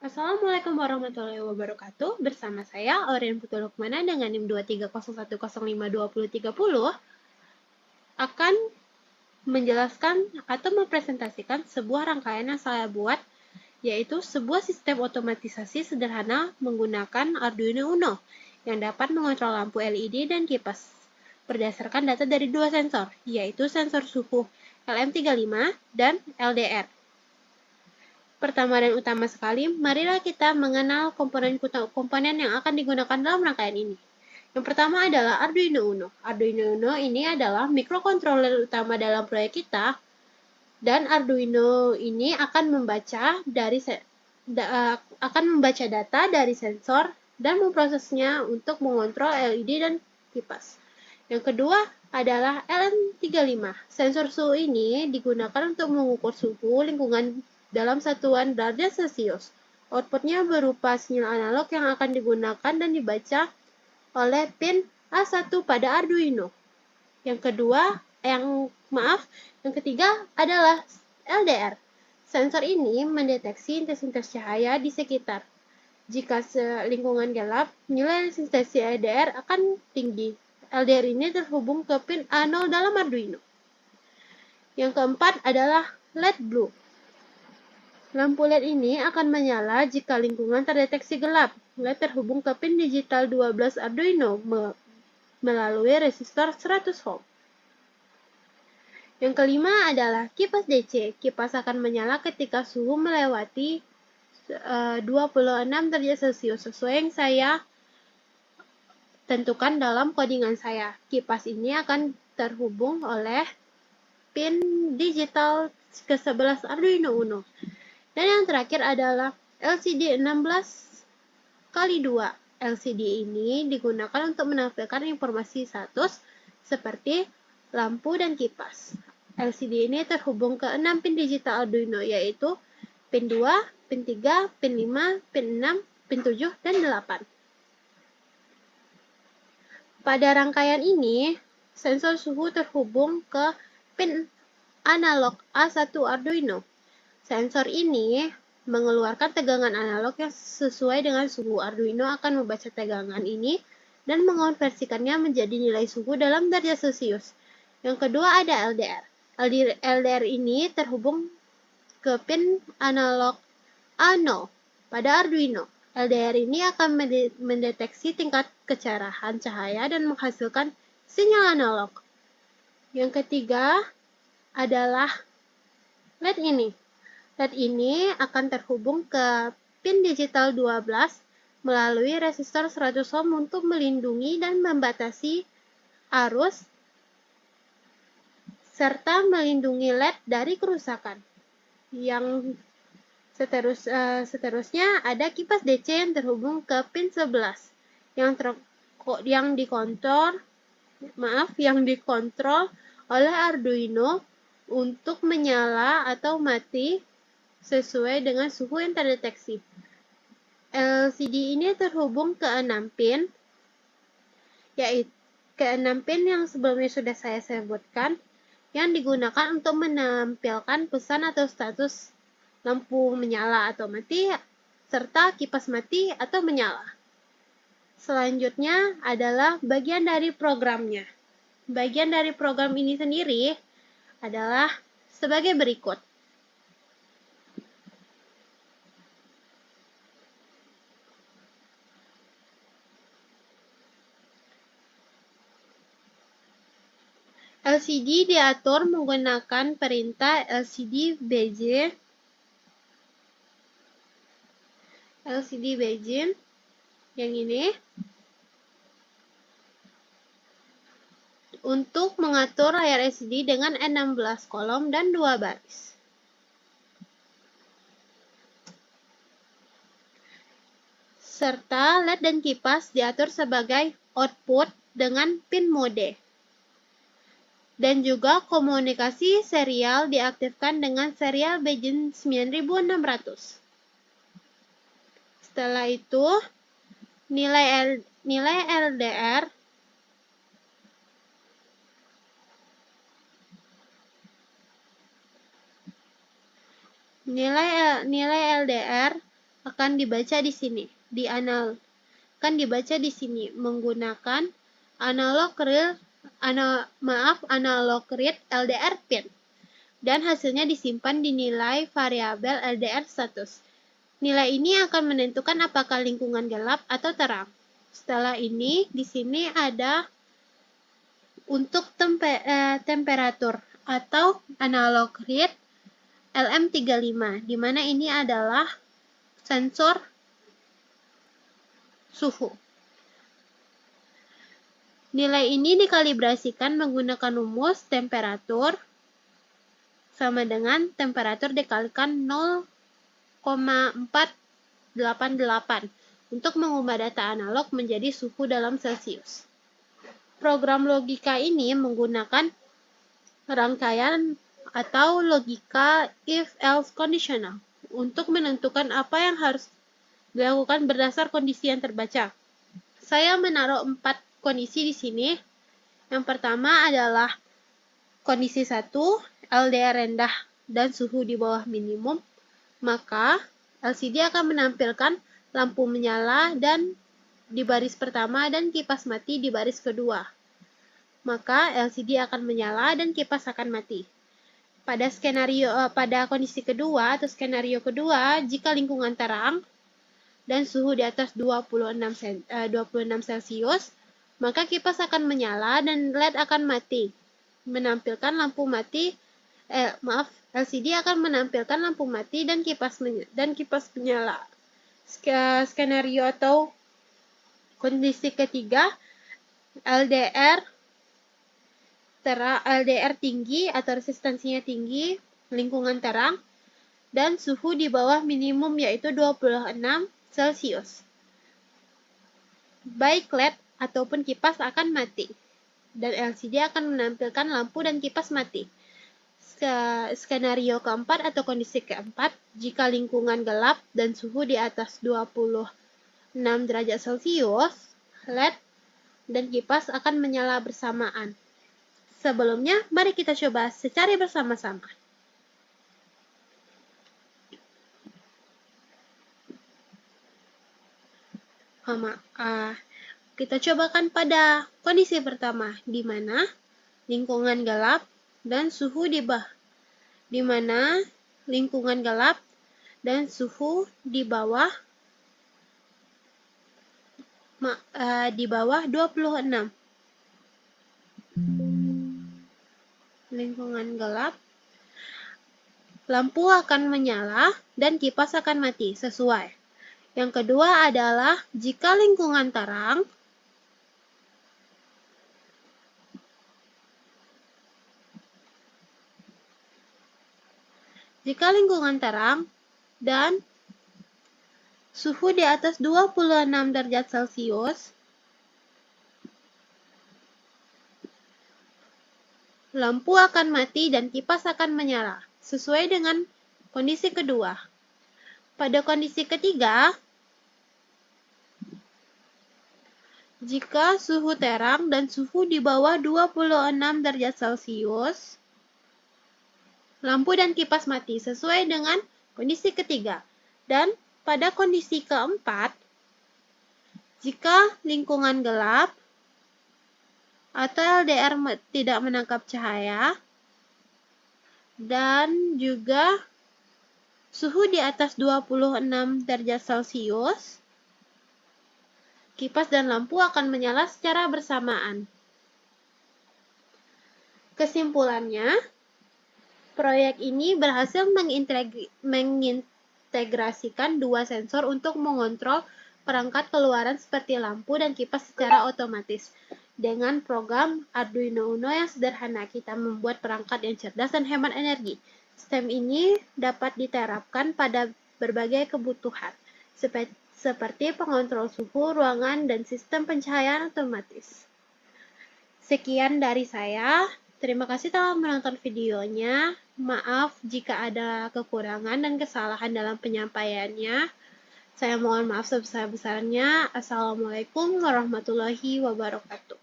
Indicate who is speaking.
Speaker 1: Assalamualaikum warahmatullahi wabarakatuh. Bersama saya Aurel Putu Lukmana dengan NIM 2301052030 akan menjelaskan atau mempresentasikan sebuah rangkaian yang saya buat, yaitu sebuah sistem otomatisasi sederhana menggunakan Arduino Uno yang dapat mengontrol lampu LED dan kipas berdasarkan data dari dua sensor, yaitu sensor suhu LM35 dan LDR. Pertama dan utama sekali, marilah kita mengenal komponen yang akan digunakan dalam rangkaian ini. Yang pertama adalah Arduino Uno. Arduino Uno ini adalah microcontroller utama dalam proyek kita, dan Arduino ini akan membaca data dari sensor dan memprosesnya untuk mengontrol LED dan kipas. Yang kedua adalah LM35. Sensor suhu ini digunakan untuk mengukur suhu lingkungan dalam satuan derajat Celcius. Outputnya berupa sinyal analog yang akan digunakan dan dibaca oleh pin A1 pada Arduino. Yang ketiga adalah LDR. Sensor ini mendeteksi intensitas cahaya di sekitar. Jika lingkungan gelap, nilai intensitas LDR akan tinggi. LDR ini terhubung ke pin A0 dalam Arduino. Yang keempat adalah LED blue. Lampu LED ini akan menyala jika lingkungan terdeteksi gelap. LED terhubung ke pin digital 12 Arduino melalui resistor 100 ohm. Yang kelima adalah kipas DC. Kipas akan menyala ketika suhu melewati 26 derajat Celcius sesuai yang saya tentukan dalam codingan saya. Kipas ini akan terhubung oleh pin digital ke-11 Arduino Uno. Dan yang terakhir adalah LCD 16x2. LCD ini digunakan untuk menampilkan informasi status seperti lampu dan kipas. LCD ini terhubung ke 6 pin digital Arduino, yaitu pin 2, pin 3, pin 5, pin 6, pin 7, dan 8. Pada rangkaian ini, sensor suhu terhubung ke pin analog A1 Arduino. Sensor ini mengeluarkan tegangan analog yang sesuai dengan suhu. Arduino akan membaca tegangan ini dan mengonversikannya menjadi nilai suhu dalam derajat Celcius. Yang kedua ada LDR. LDR ini terhubung ke pin analog A0 pada Arduino. LDR ini akan mendeteksi tingkat kecerahan cahaya dan menghasilkan sinyal analog. Yang ketiga adalah LED ini. LED ini akan terhubung ke pin digital 12 melalui resistor 100 ohm untuk melindungi dan membatasi arus serta melindungi LED dari kerusakan. Yang seterusnya ada kipas DC yang terhubung ke pin 11 yang dikontrol oleh Arduino untuk menyala atau mati sesuai dengan suhu yang terdeteksi. LCD ini terhubung ke 6 pin, yaitu ke 6 pin yang sebelumnya sudah saya sebutkan, yang digunakan untuk menampilkan pesan atau status lampu menyala atau mati, serta kipas mati atau menyala. Selanjutnya adalah bagian dari programnya. Bagian dari program ini sendiri adalah sebagai berikut. LCD diatur menggunakan perintah LCD begin yang ini untuk mengatur layar LCD dengan 16 kolom dan 2 baris. Serta LED dan kipas diatur sebagai output dengan pin mode. Dan juga komunikasi serial diaktifkan dengan serial begin 9600. Setelah itu, nilai LDR akan dibaca di sini, akan dibaca di sini menggunakan analog read LDR pin, dan hasilnya disimpan di nilai variabel LDR status. Nilai ini akan menentukan apakah lingkungan gelap atau terang. Setelah ini, di sini ada untuk temperatur atau analog read LM35, di mana ini adalah sensor suhu. Nilai ini dikalibrasikan menggunakan rumus temperatur sama dengan temperatur dikalikan 0,488 untuk mengubah data analog menjadi suhu dalam Celcius. Program logika ini menggunakan rangkaian atau logika if-else conditional untuk menentukan apa yang harus dilakukan berdasar kondisi yang terbaca. Saya menaruh 4 kondisi di sini. Yang pertama adalah kondisi 1, LDR rendah dan suhu di bawah minimum, maka LCD akan menampilkan lampu menyala dan di baris pertama dan kipas mati di baris kedua. Maka LCD akan menyala dan kipas akan mati. Pada kondisi kedua atau skenario kedua, jika lingkungan terang dan suhu di atas 26 Celcius, maka kipas akan menyala dan LED akan mati. LCD akan menampilkan lampu mati dan kipas menyala. Skenario atau kondisi ketiga, LDR tinggi atau resistansinya tinggi, lingkungan terang, dan suhu di bawah minimum yaitu 26 Celcius. Baik LED ataupun kipas akan mati, dan LCD akan menampilkan lampu dan kipas mati. Skenario keempat atau kondisi keempat, jika lingkungan gelap dan suhu di atas 26 derajat Celcius, LED dan kipas akan menyala bersamaan. Sebelumnya, mari kita coba secara bersama-sama. Kita cobakan pada kondisi pertama, di mana lingkungan gelap dan suhu di bawah 26. Lingkungan gelap, lampu akan menyala dan kipas akan mati sesuai. Yang kedua adalah jika lingkungan terang dan suhu di atas 26 derajat Celcius, lampu akan mati dan kipas akan menyala, sesuai dengan kondisi kedua. Pada kondisi ketiga, jika suhu terang dan suhu di bawah 26 derajat Celcius, lampu dan kipas mati, sesuai dengan kondisi ketiga. Dan pada kondisi keempat, jika lingkungan gelap atau LDR tidak menangkap cahaya, dan juga suhu di atas 26 derajat Celcius, kipas dan lampu akan menyala secara bersamaan. Kesimpulannya, proyek ini berhasil mengintegrasikan dua sensor untuk mengontrol perangkat keluaran seperti lampu dan kipas secara otomatis. Dengan program Arduino Uno yang sederhana, kita membuat perangkat yang cerdas dan hemat energi. Sistem ini dapat diterapkan pada berbagai kebutuhan, seperti pengontrol suhu ruangan dan sistem pencahayaan otomatis. Sekian dari saya. Terima kasih telah menonton videonya. Maaf jika ada kekurangan dan kesalahan dalam penyampaiannya. Saya mohon maaf sebesar-besarnya. Assalamualaikum warahmatullahi wabarakatuh.